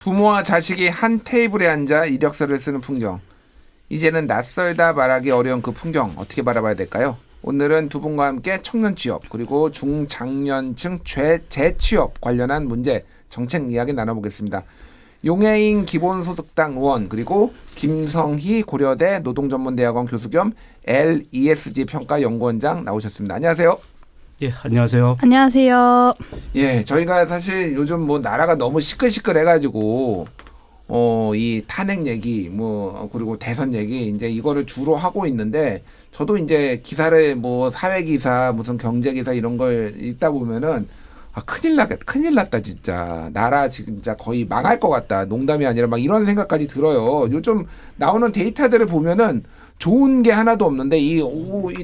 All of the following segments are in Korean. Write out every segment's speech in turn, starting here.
부모와 자식이 한 테이블에 앉아 이력서를 쓰는 풍경. 이제는 낯설다 말하기 어려운 그 풍경 어떻게 바라봐야 될까요? 오늘은 두 분과 함께 청년 취업 그리고 중장년층 재취업 관련한 문제 정책 이야기 나눠보겠습니다. 용해인 기본소득당 의원 그리고 김성희 고려대 노동전문대학원 교수 겸 LESG 평가연구원장 나오셨습니다. 안녕하세요. 예, 안녕하세요. 안녕하세요. 예, 저희가 사실 요즘 뭐 나라가 너무 시끌시끌해가지고 이 탄핵 얘기 뭐 그리고 대선 얘기 이제 이거를 주로 하고 있는데 저도 이제 기사를 뭐 사회 기사 무슨 경제 기사 이런 걸 읽다 보면은 큰일 났다 진짜. 나라 진짜 거의 망할 것 같다. 농담이 아니라 막 이런 생각까지 들어요. 요즘 나오는 데이터들을 보면은 좋은 게 하나도 없는데 이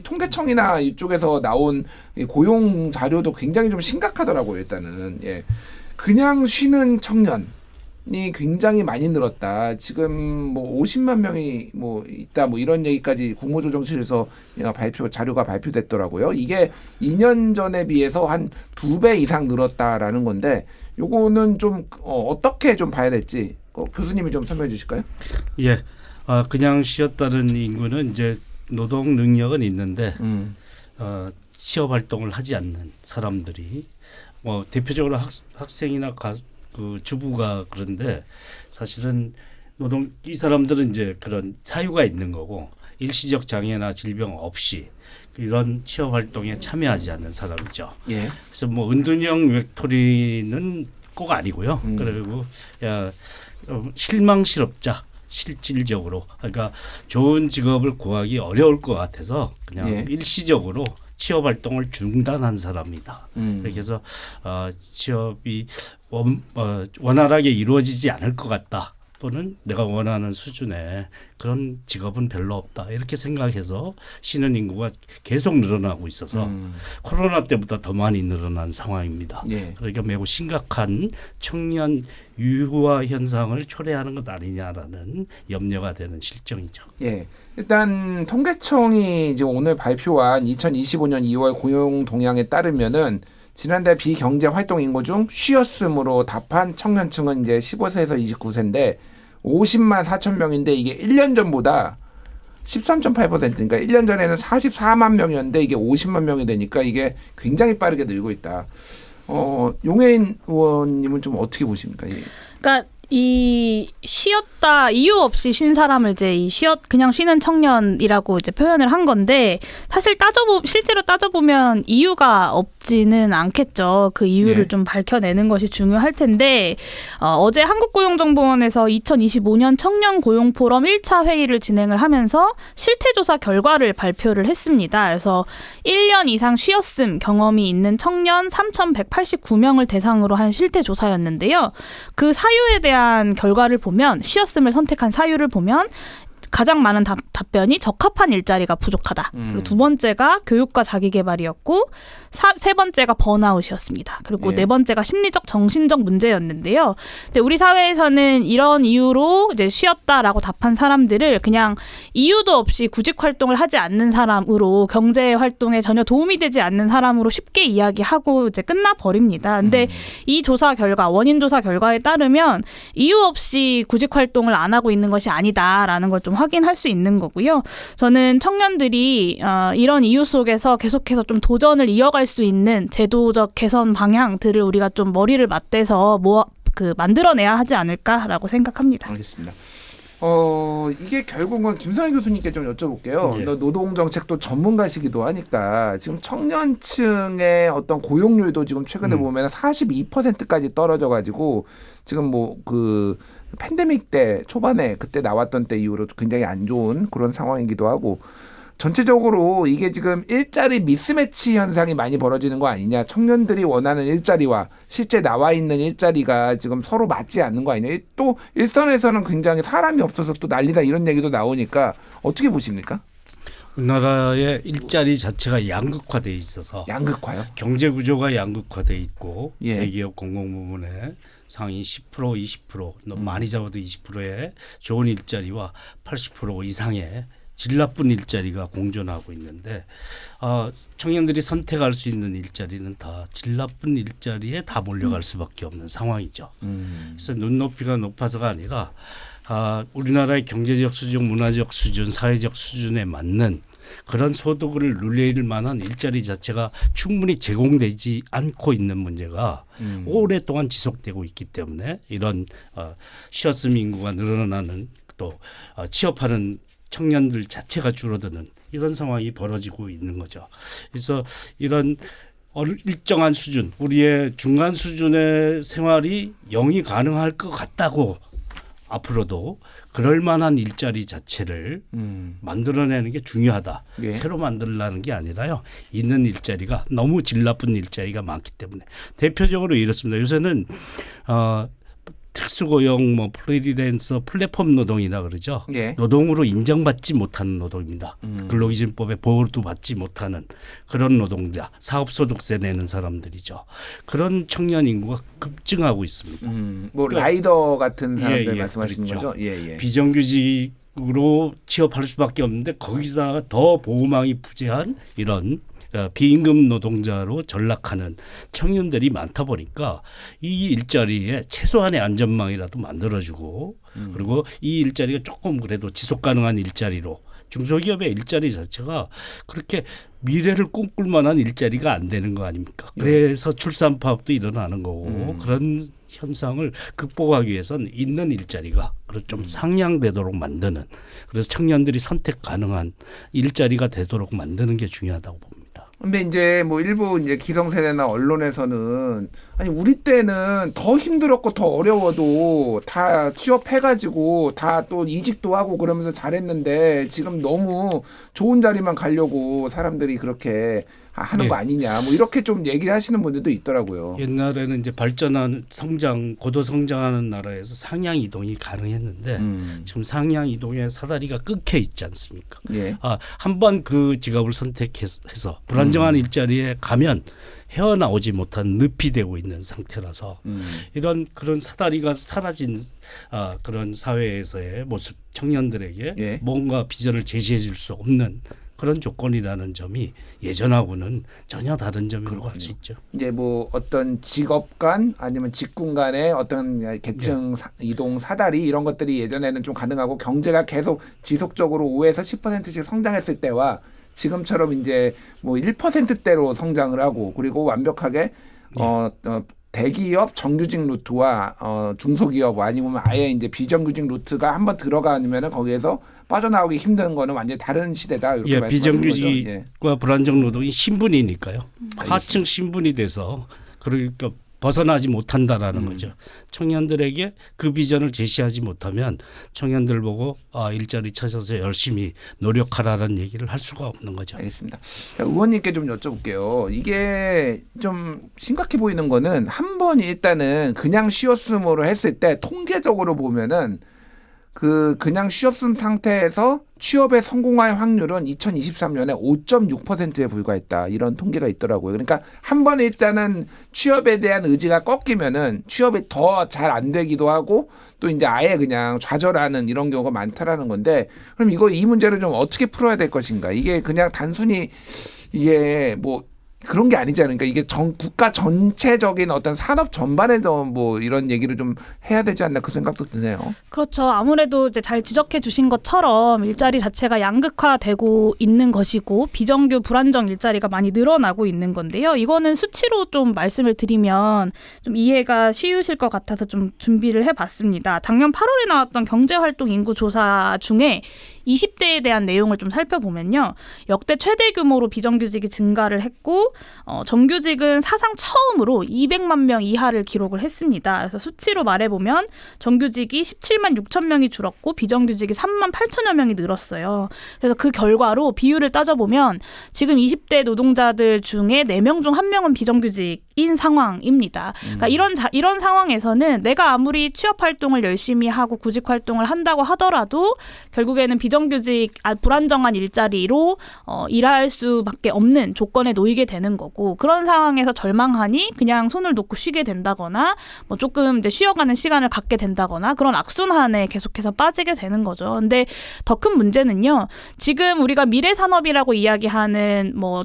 통계청이나 이쪽에서 나온 이 고용 자료도 굉장히 좀 심각하더라고요. 일단은 예. 그냥 쉬는 청년이 굉장히 많이 늘었다. 지금 뭐 50만 명이 뭐 있다. 뭐 이런 얘기까지 국무조정실에서 자료가 발표됐더라고요. 이게 2년 전에 비해서 한 2배 이상 늘었다라는 건데 요거는 좀 어떻게 좀 봐야 될지 교수님이 좀 설명해 주실까요? 예. 그냥 쉬었다는 인구는 이제 노동 능력은 있는데 취업 활동을 하지 않는 사람들이 대표적으로 학생이나 그 주부가 그런데 사실은 이 사람들은 이제 그런 사유가 있는 거고 일시적 장애나 질병 없이 이런 취업 활동에 참여하지 않는 사람이죠. 예. 그래서 뭐 은둔형 외톨이는 꼭 아니고요. 그리고 실망실업자. 실질적으로 그러니까 좋은 직업을 구하기 어려울 것 같아서 그냥 일시적으로 취업 활동을 중단한 사람이다. 그래서 취업이 원활하게 이루어지지 않을 것 같다. 또는 내가 원하는 수준의 그런 직업은 별로 없다. 이렇게 생각해서 쉬는 인구가 계속 늘어나고 있어서 코로나 때보다 더 많이 늘어난 상황입니다. 예. 그러니까 매우 심각한 청년 유화 현상을 초래하는 것 아니냐라는 염려가 되는 실정이죠. 예. 일단 통계청이 지금 오늘 발표한 2025년 2월 고용 동향에 따르면은 지난달 비경제 활동 인구 중 쉬었음으로 답한 청년층은 이제 15세에서 29세인데 50만 4천 명인데 이게 1년 전보다 13.8% 그러니까 1년 전에는 44만 명이었는데 이게 50만 명이 되니까 이게 굉장히 빠르게 늘고 있다. 용해인 의원님은 좀 어떻게 보십니까? 그러니까 이 쉬었다 이유 없이 쉰 사람을 이제 그냥 쉬는 청년이라고 이제 표현을 한 건데 사실 실제로 따져보면 이유가 없지는 않겠죠. 그 이유를 좀 밝혀내는 것이 중요할 텐데 어제 한국고용정보원에서 2025년 청년 고용 포럼 1차 회의를 진행을 하면서 실태조사 결과를 발표를 했습니다. 그래서 1년 이상 쉬었음 경험이 있는 청년 3,189명을 대상으로 한 실태조사였는데요. 그 사유에 대한 결과를 보면 쉬었음을 선택한 사유를 보면 가장 많은 답변이 적합한 일자리가 부족하다. 그리고 두 번째가 교육과 자기개발이었고 세 번째가 번아웃이었습니다. 그리고 네 번째가 심리적 정신적 문제였는데요. 근데 우리 사회에서는 이런 이유로 이제 쉬었다라고 답한 사람들을 그냥 이유도 없이 구직 활동을 하지 않는 사람으로 경제 활동에 전혀 도움이 되지 않는 사람으로 쉽게 이야기하고 이제 끝나 버립니다. 근데 이 원인 조사 결과에 따르면 이유 없이 구직 활동을 안 하고 있는 것이 아니다라는 걸 좀 확인할 수 있는 거고요. 저는 청년들이 이런 이유 속에서 계속해서 좀 도전을 이어갈 수 있는 제도적 개선 방향들을 우리가 좀 머리를 맞대서 만들어내야 하지 않을까라고 생각합니다. 알겠습니다. 이게 결국은 김성희 교수님께 좀 여쭤볼게요. 예. 노동정책도 전문가시기도 하니까 지금 청년층의 어떤 고용률도 지금 최근에 보면 42%까지 떨어져가지고 지금 뭐 그 팬데믹 때 초반에 그때 나왔던 때 이후로 굉장히 안 좋은 그런 상황이기도 하고 전체적으로 이게 지금 일자리 미스매치 현상이 많이 벌어지는 거 아니냐. 청년들이 원하는 일자리와 실제 나와 있는 일자리가 지금 서로 맞지 않는 거 아니냐. 또 일선에서는 굉장히 사람이 없어서 또 난리다 이런 얘기도 나오니까 어떻게 보십니까? 우리나라의 일자리 자체가 양극화돼 있어서 양극화요? 경제 구조가 양극화돼 있고 예. 대기업 공공부문에 상위 10% 20% 너무 많이 잡아도 20%의 좋은 일자리와 80% 이상의 질 나쁜 일자리가 공존하고 있는데 청년들이 선택할 수 있는 일자리는 다 질 나쁜 일자리에 다 몰려갈 수밖에 없는 상황이죠. 그래서 눈높이가 높아서가 아니라 우리나라의 경제적 수준, 문화적 수준, 사회적 수준에 맞는 그런 소득을 누릴 만한 일자리 자체가 충분히 제공되지 않고 있는 문제가 오랫동안 지속되고 있기 때문에 이런 쉬었음 인구가 늘어나는 또 취업하는 청년들 자체가 줄어드는 이런 상황이 벌어지고 있는 거죠. 그래서 이런 일정한 수준, 우리의 중간 수준의 생활이 영위 가능할 것 같다고 앞으로도 그럴 만한 일자리 자체를 만들어내는 게 중요하다. 예. 새로 만들라는 게 아니라요. 있는 일자리가 너무 질 나쁜 일자리가 많기 때문에 대표적으로 이렇습니다. 요새는 특수고용, 프리랜서, 플랫폼 노동이라 그러죠. 예. 노동으로 인정받지 못하는 노동입니다. 근로기준법에 보호도 받지 못하는 그런 노동자, 사업소득세 내는 사람들이죠. 그런 청년 인구가 급증하고 있습니다. 그러니까, 라이더 같은 사람들 말씀하시는 그렇죠. 거죠? 예. 비정규직으로 취업할 수밖에 없는데 거기서 더 보호망이 부재한 이런 비임금 노동자로 전락하는 청년들이 많다 보니까 이 일자리에 최소한의 안전망이라도 만들어주고 그리고 이 일자리가 조금 그래도 지속 가능한 일자리로 중소기업의 일자리 자체가 그렇게 미래를 꿈꿀 만한 일자리가 안 되는 거 아닙니까? 그래서 출산 파업도 일어나는 거고 그런 현상을 극복하기 위해서는 있는 일자리가 좀 상향되도록 만드는 그래서 청년들이 선택 가능한 일자리가 되도록 만드는 게 중요하다고 봅니다. 근데 이제 일부 이제 기성세대나 언론에서는 아니 우리 때는 더 힘들었고 더 어려워도 다 취업해가지고 다 또 이직도 하고 그러면서 잘했는데 지금 너무 좋은 자리만 가려고 사람들이 그렇게 하는 거 아니냐 이렇게 좀 얘기를 하시는 분들도 있더라고요. 옛날에는 이제 발전한 고도 성장하는 나라에서 상향 이동이 가능했는데 지금 상향 이동의 사다리가 끊겨 있지 않습니까? 예. 한번 그 직업을 선택해서 불안정한 일자리에 가면 헤어나오지 못한 늪이 되고 있는 상태라서 그런 사다리가 사라진 그런 사회에서의 모습 청년들에게 뭔가 비전을 제시해 줄 수 없는 그런 조건이라는 점이 예전하고는 전혀 다른 점이라고 할 수 있죠. 이제 어떤 직업 간 아니면 직군 간의 어떤 계층 이동 사다리 이런 것들이 예전에는 좀 가능하고 경제가 계속 지속적으로 5에서 10%씩 성장했을 때와 지금처럼 이제 1%대로 성장을 하고 그리고 완벽하게 대기업 정규직 루트와 중소기업 아니면 아예 이제 비정규직 루트가 한번 들어가면은 거기에서 빠져나오기 힘든 거는 완전히 다른 시대다 이렇게 말씀하시는 거죠. 비정규직과 불안정 노동이 신분이니까요. 하층 신분이 돼서 그러니까 벗어나지 못한다라는 거죠. 청년들에게 그 비전을 제시하지 못하면 청년들 보고 일자리 찾아서 열심히 노력하라는 얘기를 할 수가 없는 거죠. 알겠습니다. 자, 의원님께 좀 여쭤볼게요. 이게 좀 심각해 보이는 거는 한 번 일단은 그냥 쉬었음으로 했을 때 통계적으로 보면은 그냥 쉬었음 상태에서 취업에 성공할 확률은 2023년에 5.6%에 불과했다. 이런 통계가 있더라고요. 그러니까 한 번 일단은 취업에 대한 의지가 꺾이면은 취업이 더 잘 안 되기도 하고 또 이제 아예 그냥 좌절하는 이런 경우가 많다라는 건데 그럼 이 문제를 좀 어떻게 풀어야 될 것인가? 이게 그냥 단순히 이게 그런 게 아니지 않으니까 이게 국가 전체적인 어떤 산업 전반에도 이런 얘기를 좀 해야 되지 않나 그 생각도 드네요. 그렇죠. 아무래도 이제 잘 지적해 주신 것처럼 일자리 자체가 양극화되고 있는 것이고 비정규 불안정 일자리가 많이 늘어나고 있는 건데요. 이거는 수치로 좀 말씀을 드리면 좀 이해가 쉬우실 것 같아서 좀 준비를 해봤습니다. 작년 8월에 나왔던 경제활동 인구 조사 중에 20대에 대한 내용을 좀 살펴보면요. 역대 최대 규모로 비정규직이 증가를 했고 정규직은 사상 처음으로 200만 명 이하를 기록을 했습니다. 그래서 수치로 말해보면 정규직이 17만 6천 명이 줄었고 비정규직이 3만 8천여 명이 늘었어요. 그래서 그 결과로 비율을 따져보면 지금 20대 노동자들 중에 4명 중 1명은 비정규직인 상황입니다. 그러니까 이런 상황에서는 내가 아무리 취업 활동을 열심히 하고 구직 활동을 한다고 하더라도 결국에는 비정규직이 비정규직, 불안정한 일자리로 일할 수밖에 없는 조건에 놓이게 되는 거고 그런 상황에서 절망하니 그냥 손을 놓고 쉬게 된다거나 뭐 조금 이제 쉬어가는 시간을 갖게 된다거나 그런 악순환에 계속해서 빠지게 되는 거죠. 근데 더 큰 문제는요. 지금 우리가 미래 산업이라고 이야기하는 뭐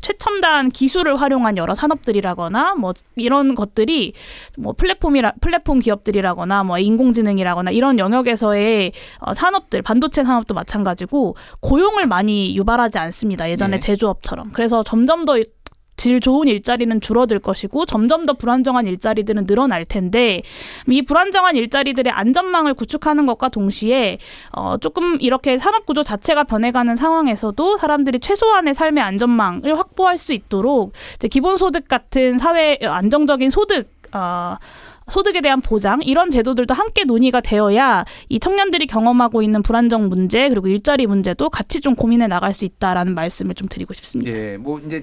최첨단 기술을 활용한 여러 산업들이라거나 뭐 이런 것들이 뭐 플랫폼 기업들이라거나 뭐 인공지능이라거나 이런 영역에서의 산업들, 반도체 산업도 마찬가지고 고용을 많이 유발하지 않습니다. 예전에 제조업처럼. 그래서 점점 더 질 좋은 일자리는 줄어들 것이고 점점 더 불안정한 일자리들은 늘어날 텐데 이 불안정한 일자리들의 안전망을 구축하는 것과 동시에 조금 이렇게 산업 구조 자체가 변해가는 상황에서도 사람들이 최소한의 삶의 안전망을 확보할 수 있도록 이제 기본소득 같은 사회 안정적인 소득에 대한 보장 이런 제도들도 함께 논의가 되어야 이 청년들이 경험하고 있는 불안정 문제 그리고 일자리 문제도 같이 좀 고민해 나갈 수 있다라는 말씀을 좀 드리고 싶습니다. 예, 뭐 이제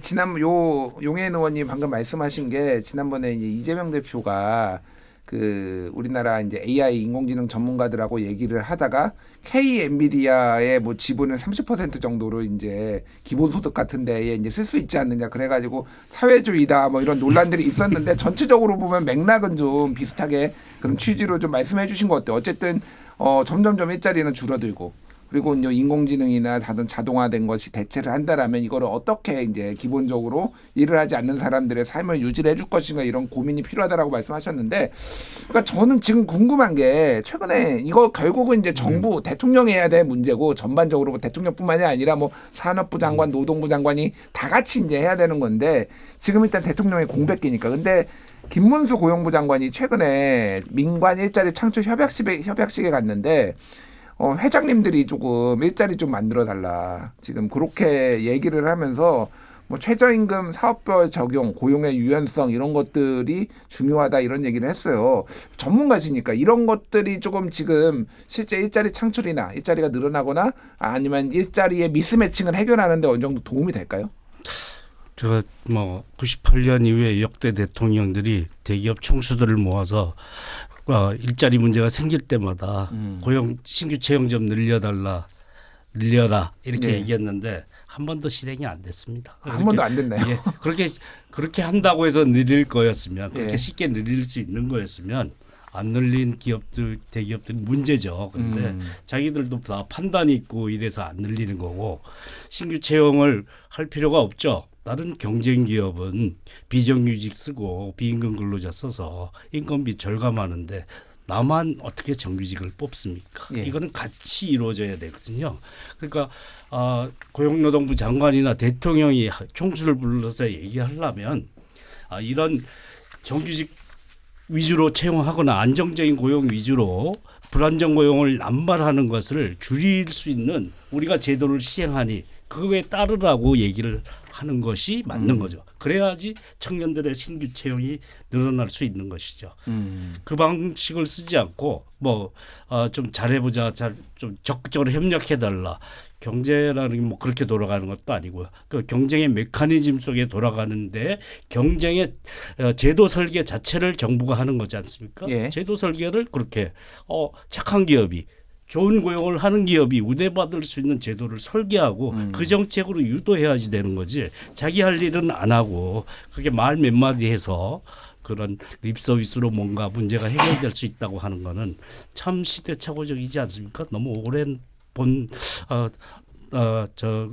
용해인 의원님 방금 말씀하신 게 지난번에 이제 이재명 대표가 그 우리나라 이제 AI 인공지능 전문가들하고 얘기를 하다가 K 엔비디아의 뭐 지분을 30% 정도로 이제 기본소득 같은 데에 이제 쓸 수 있지 않느냐 그래가지고 사회주의다 뭐 이런 논란들이 있었는데 전체적으로 보면 맥락은 좀 비슷하게 그런 취지로 좀 말씀해 주신 것 같아요. 어쨌든 점점점 일자리는 줄어들고 그리고 이제 인공지능이나 다른 자동화된 것이 대체를 한다라면 이거를 어떻게 이제 기본적으로 일을 하지 않는 사람들의 삶을 유지를 해줄 것인가 이런 고민이 필요하다라고 말씀하셨는데, 그러니까 저는 지금 궁금한 게 최근에 이거 결국은 이제 정부 대통령이 해야 될 문제고 전반적으로 뭐 대통령뿐만이 아니라 뭐 산업부 장관, 노동부 장관이 다 같이 이제 해야 되는 건데 지금 일단 대통령의 공백기니까. 근데 김문수 고용부 장관이 최근에 민관 일자리 창출 협약식에 갔는데. 회장님들이 조금 일자리 좀 만들어 달라. 지금 그렇게 얘기를 하면서 뭐 최저임금 사업별 적용, 고용의 유연성 이런 것들이 중요하다 이런 얘기를 했어요. 전문가시니까 이런 것들이 조금 지금 실제 일자리 창출이나 일자리가 늘어나거나 아니면 일자리의 미스매칭을 해결하는 데 어느 정도 도움이 될까요? 제가 뭐 98년 이후에 역대 대통령들이 대기업 총수들을 모아서 일자리 문제가 생길 때마다 신규 채용 좀 늘려라 이렇게 얘기했는데 한 번도 실행이 안 됐습니다. 한 번도 안 됐나요? 예, 그렇게 한다고 해서 늘릴 거였으면 그렇게 쉽게 늘릴 수 있는 거였으면 안 늘린 대기업들 문제죠. 그런데 자기들도 다 판단이 있고 이래서 안 늘리는 거고 신규 채용을 할 필요가 없죠. 다른 경쟁 기업은 비정규직 쓰고 비임금 근로자 써서 인건비 절감하는데 나만 어떻게 정규직을 뽑습니까? 이거는 같이 이루어져야 되거든요. 그러니까 고용노동부 장관이나 대통령이 총수를 불러서 얘기하려면 이런 정규직 위주로 채용하거나 안정적인 고용 위주로 불안정 고용을 남발하는 것을 줄일 수 있는 우리가 제도를 시행하니 그거에 따르라고 얘기를 하는 것이 맞는 거죠. 그래야지 청년들의 신규 채용이 늘어날 수 있는 것이죠. 그 방식을 쓰지 않고 뭐 좀 잘해보자, 좀 적극적으로 협력해달라. 경제라는 게 뭐 그렇게 돌아가는 것도 아니고요. 그 경쟁의 메커니즘 속에 돌아가는데 경쟁의 제도 설계 자체를 정부가 하는 거지 않습니까? 제도 설계를 그렇게 착한 기업이 좋은 고용을 하는 기업이 우대받을 수 있는 제도를 설계하고 그 정책으로 유도해야지 되는 거지. 자기 할 일은 안 하고 그게 말 몇 마디 해서 그런 립서비스로 뭔가 문제가 해결될 수 있다고 하는 거는 참 시대착오적이지 않습니까? 너무 오랜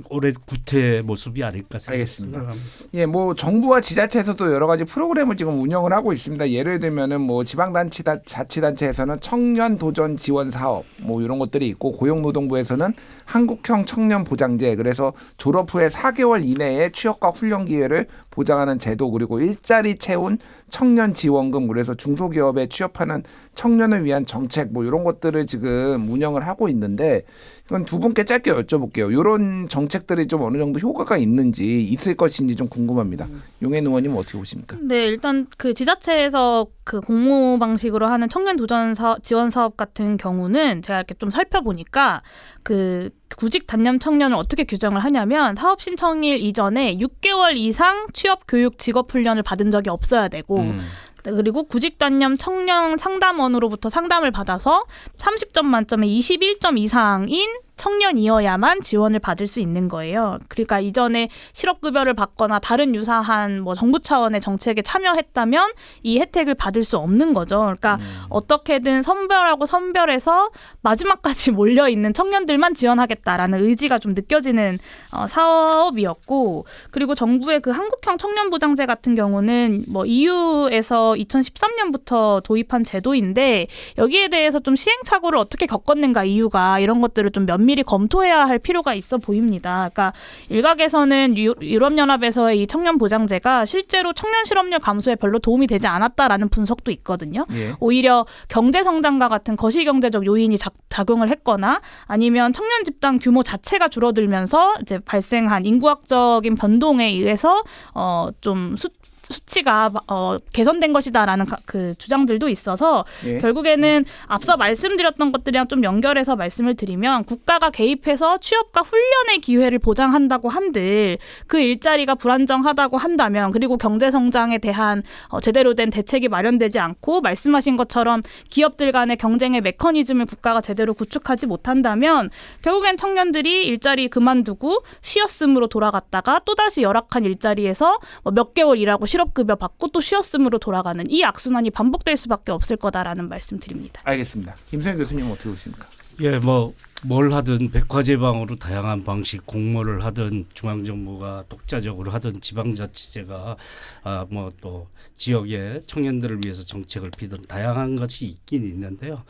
올해 구태 모습이 아닐까 생각합니다. 예, 뭐 정부와 지자체에서도 여러 가지 프로그램을 지금 운영을 하고 있습니다. 예를 들면은 뭐 지방자치단체에서는 청년 도전 지원 사업 뭐 이런 것들이 있고 고용노동부에서는 한국형 청년 보장제 그래서 졸업 후에 4개월 이내에 취업과 훈련 기회를 보장하는 제도 그리고 일자리 채운 청년 지원금 그래서 중소기업에 취업하는 청년을 위한 정책 뭐 이런 것들을 지금 운영을 하고 있는데 이건 두 분께 짧게 여쭤볼게요. 이런 정책들이 좀 어느 정도 효과가 있는지 있을 것인지 좀 궁금합니다. 용해인 의원님은 어떻게 보십니까? 네, 일단 그 지자체에서 그 공모 방식으로 하는 청년 도전 지원 사업 같은 경우는 제가 이렇게 좀 살펴보니까 그 구직 단념 청년을 어떻게 규정을 하냐면 사업 신청일 이전에 6개월 이상 취업 교육 직업 훈련을 받은 적이 없어야 되고 그리고 구직 단념 청년 상담원으로부터 상담을 받아서 30점 만점에 21점 이상인 청년이어야만 지원을 받을 수 있는 거예요. 그러니까 이전에 실업급여를 받거나 다른 유사한 뭐 정부 차원의 정책에 참여했다면 이 혜택을 받을 수 없는 거죠. 그러니까 어떻게든 선별해서 마지막까지 몰려있는 청년들만 지원하겠다라는 의지가 좀 느껴지는 사업이었고, 그리고 정부의 그 한국형 청년보장제 같은 경우는 뭐 EU에서 2013년부터 도입한 제도인데 여기에 대해서 좀 시행착오를 어떻게 겪었는가 EU가 이런 것들을 좀 면밀히 검토해야 할 필요가 있어 보입니다. 그러니까 일각에서는 유럽연합에서의 이 청년보장제가 실제로 청년 실업률 감소에 별로 도움이 되지 않았다라는 분석도 있거든요. 예. 오히려 경제성장과 같은 거시경제적 요인이 작용을 했거나 아니면 청년 집단 규모 자체가 줄어들면서 이제 발생한 인구학적인 변동에 의해서 좀 수치가 개선된 것이다라는 그 주장들도 있어서 예. 결국에는 앞서 말씀드렸던 것들이랑 좀 연결해서 말씀을 드리면 국가가 개입해서 취업과 훈련의 기회를 보장한다고 한들 그 일자리가 불안정하다고 한다면, 그리고 경제성장에 대한 제대로 된 대책이 마련되지 않고 말씀하신 것처럼 기업들 간의 경쟁의 메커니즘을 국가가 제대로 구축하지 못한다면 결국엔 청년들이 일자리 그만두고 쉬었음으로 돌아갔다가 또다시 열악한 일자리에서 몇 개월 일하고 실업급여 받고 또 쉬었음으로 돌아가는 이 악순환이 반복될 수밖에 없을 거다라는 말씀 드립니다. 알겠습니다. 김성현 교수님 어떻게 보십니까? 예, 뭐 뭘 하든 백화제방으로 다양한 방식 공모를 하든 중앙정부가 독자적으로 하든 지방자치제가 뭐 또 지역의 청년들을 위해서 정책을 피든 다양한 것이 있긴 있는데요.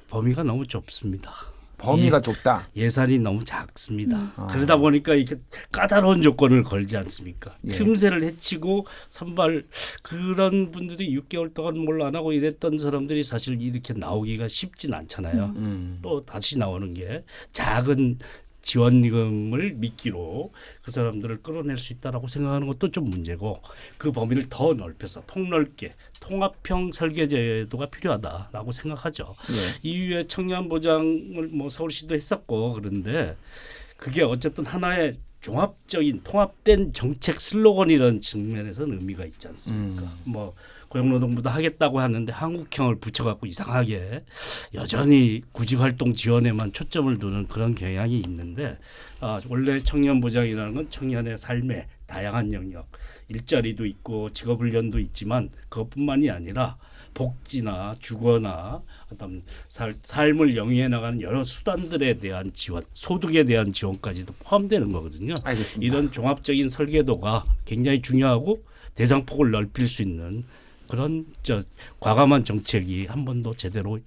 범위가 너무 좁습니다. 범위가 좁다. 예산이 너무 작습니다. 그러다 보니까 이렇게 까다로운 조건을 걸지 않습니까? 예. 틈새를 헤치고 선발 그런 분들이 6개월 동안 뭘 안 하고 이랬던 사람들이 사실 이렇게 나오기가 쉽진 않잖아요. 또 다시 나오는 게 작은 지원금을 미끼로 그 사람들을 끌어낼 수 있다라고 생각하는 것도 좀 문제고, 그 범위를 더 넓혀서 폭넓게 통합형 설계제도가 필요하다라고 생각하죠. 예. 이후에 청년 보장을 뭐 서울시도 했었고, 그런데 그게 어쨌든 하나의 종합적인 통합된 정책 슬로건이라는 측면에서는 의미가 있지 않습니까? 뭐 고용노동부도 하겠다고 하는데 한국형을 붙여갖고 이상하게 여전히 구직활동 지원에만 초점을 두는 그런 경향이 있는데, 원래 청년보장이라는 건 청년의 삶의 다양한 영역, 일자리도 있고 직업훈련도 있지만 그것뿐만이 아니라 복지나 주거나 어떤 삶을 영위해 나가는 여러 수단들에 대한 지원, 소득에 대한 지원까지도 포함되는 거거든요. 알겠습니다. 이런 종합적인 설계도가 굉장히 중요하고 대상폭을 넓힐 수 있는 그런 과감한 정책이 한 번도 제대로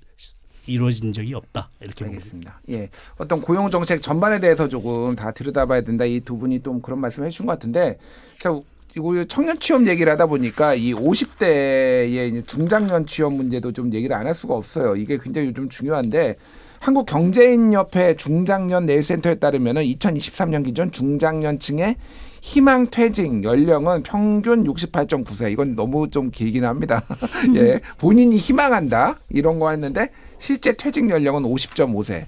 이루어진 적이 없다, 이렇게 알겠습니다. 예, 어떤 고용 정책 전반에 대해서 조금 다 들여다봐야 된다. 이 두 분이 또 그런 말씀을 해주신 것 같은데, 자, 이거 청년 취업 얘기를 하다 보니까 이 50대의 이제 중장년 취업 문제도 좀 얘기를 안 할 수가 없어요. 이게 굉장히 요즘 중요한데, 한국경제인협회 중장년 내일센터에 따르면은 2023년 기준 중장년층의 희망 퇴직 연령은 평균 68.9세. 이건 너무 좀 길긴 합니다. 예, 본인이 희망한다 이런 거 했는데 실제 퇴직 연령은 50.5세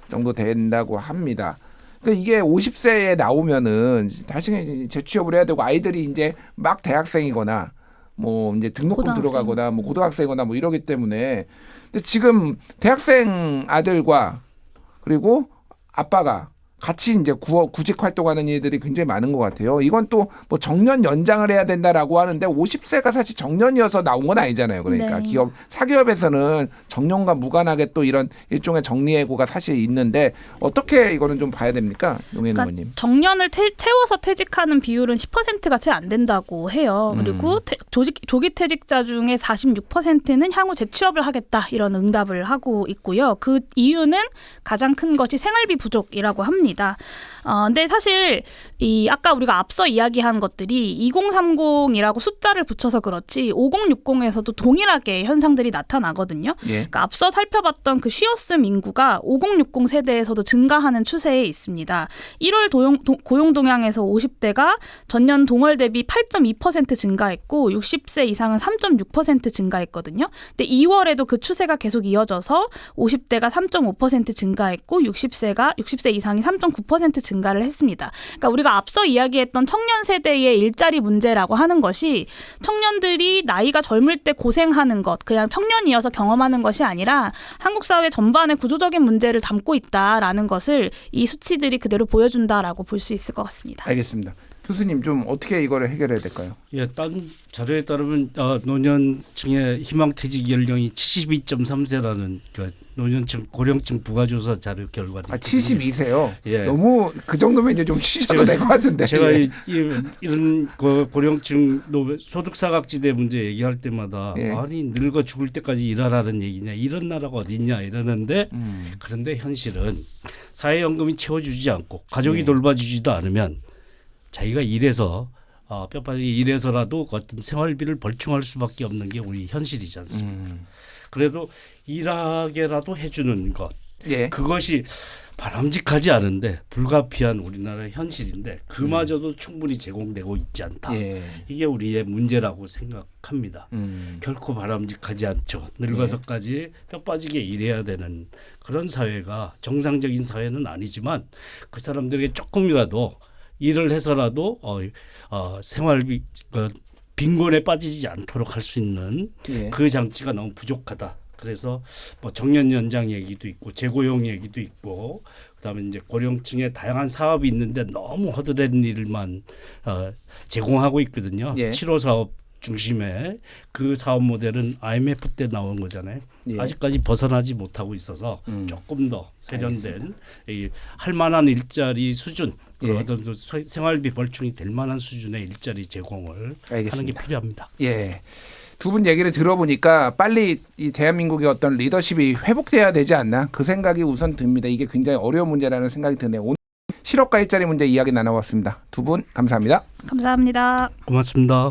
정도 된다고 합니다. 그러니까 이게 50세에 나오면은 다시 재취업을 해야 되고, 아이들이 이제 막 대학생이거나 뭐 이제 등록금 고등학생. 들어가거나 뭐 고등학생이거나 뭐 이러기 때문에, 근데 지금 대학생 아들과 그리고 아빠가 같이 이제 구직 활동하는 이들이 굉장히 많은 것 같아요. 이건 또 뭐 정년 연장을 해야 된다라고 하는데 50세가 사실 정년이어서 나온 건 아니잖아요. 그러니까 네. 사기업에서는 정년과 무관하게 또 이런 일종의 정리해고가 사실 있는데 어떻게 이거는 좀 봐야 됩니까, 용혜인 그러니까 의원님? 정년을 채워서 퇴직하는 비율은 10%가 채 안 된다고 해요. 그리고 조기 퇴직자 중에 46%는 향후 재취업을 하겠다 이런 응답을 하고 있고요. 그 이유는 가장 큰 것이 생활비 부족이라고 합니다. 근데 사실 이 아까 우리가 앞서 이야기한 것들이 2030이라고 숫자를 붙여서 그렇지 5060에서도 동일하게 현상들이 나타나거든요. 예. 그러니까 앞서 살펴봤던 그 쉬었음 인구가 5060 세대에서도 증가하는 추세에 있습니다. 1월 고용 동향에서 50대가 전년 동월 대비 8.2% 증가했고 60세 이상은 3.6% 증가했거든요. 근데 2월에도 그 추세가 계속 이어져서 50대가 3.5% 증가했고 60세 이상이 3.9% 증가를 했습니다. 그러니까 우리가 앞서 이야기했던 청년 세대의 일자리 문제라고 하는 것이 청년들이 나이가 젊을 때 고생하는 것, 그냥 청년이어서 경험하는 것이 아니라 한국 사회 전반의 구조적인 문제를 담고 있다라는 것을 이 수치들이 그대로 보여준다라고 볼 수 있을 것 같습니다. 알겠습니다. 교수님 좀 어떻게 이거를 해결해야 될까요? 예, 딴 자료에 따르면 노년층의 희망퇴직 연령이 72.3세라는 그 노년층 고령층 부가조사 자료 결과도. 72세요. 예. 너무 그 정도면 이제 좀 쉬셔도 될 것 같은데. 제가 예. 이런 그 고령층 소득사각지대 문제 얘기할 때마다 예. 아니 늙어 죽을 때까지 일하라는 얘기냐, 이런 나라가 어딨냐 이러는데 그런데 현실은 사회연금이 채워주지 않고 가족이 예. 돌봐주지도 않으면 자기가 일해서 뼈빠지게 일해서라도 어떤 생활비를 벌충할 수밖에 없는 게 우리 현실이지 않습니까? 그래도 일하게라도 해주는 것, 예. 그것이 바람직하지 않은데 불가피한 우리나라의 현실인데 그마저도 충분히 제공되고 있지 않다. 예. 이게 우리의 문제라고 생각합니다. 결코 바람직하지 않죠. 늙어서까지 뼈 빠지게 일해야 되는 그런 사회가 정상적인 사회는 아니지만 그 사람들에게 조금이라도 일을 해서라도 생활비 빈곤에 빠지지 않도록 할 수 있는 예. 그 장치가 너무 부족하다. 그래서 뭐 정년 연장 얘기도 있고 재고용 얘기도 있고 그다음에 이제 고령층의 다양한 사업이 있는데 너무 허드렛 일만 제공하고 있거든요. 예. 7호 사업 중심의 그 사업 모델은 IMF 때 나온 거잖아요. 예. 아직까지 벗어나지 못하고 있어서 조금 더 세련된 할 만한 일자리 수준, 예. 어떤 생활비 벌충이 될 만한 수준의 일자리 제공을 알겠습니다. 하는 게 필요합니다. 예. 두 분 얘기를 들어보니까 빨리 이 대한민국의 어떤 리더십이 회복돼야 되지 않나 그 생각이 우선 듭니다. 이게 굉장히 어려운 문제라는 생각이 드네요. 오늘 실업과 일자리 문제 이야기 나눠봤습니다. 두 분 감사합니다. 감사합니다. 고맙습니다.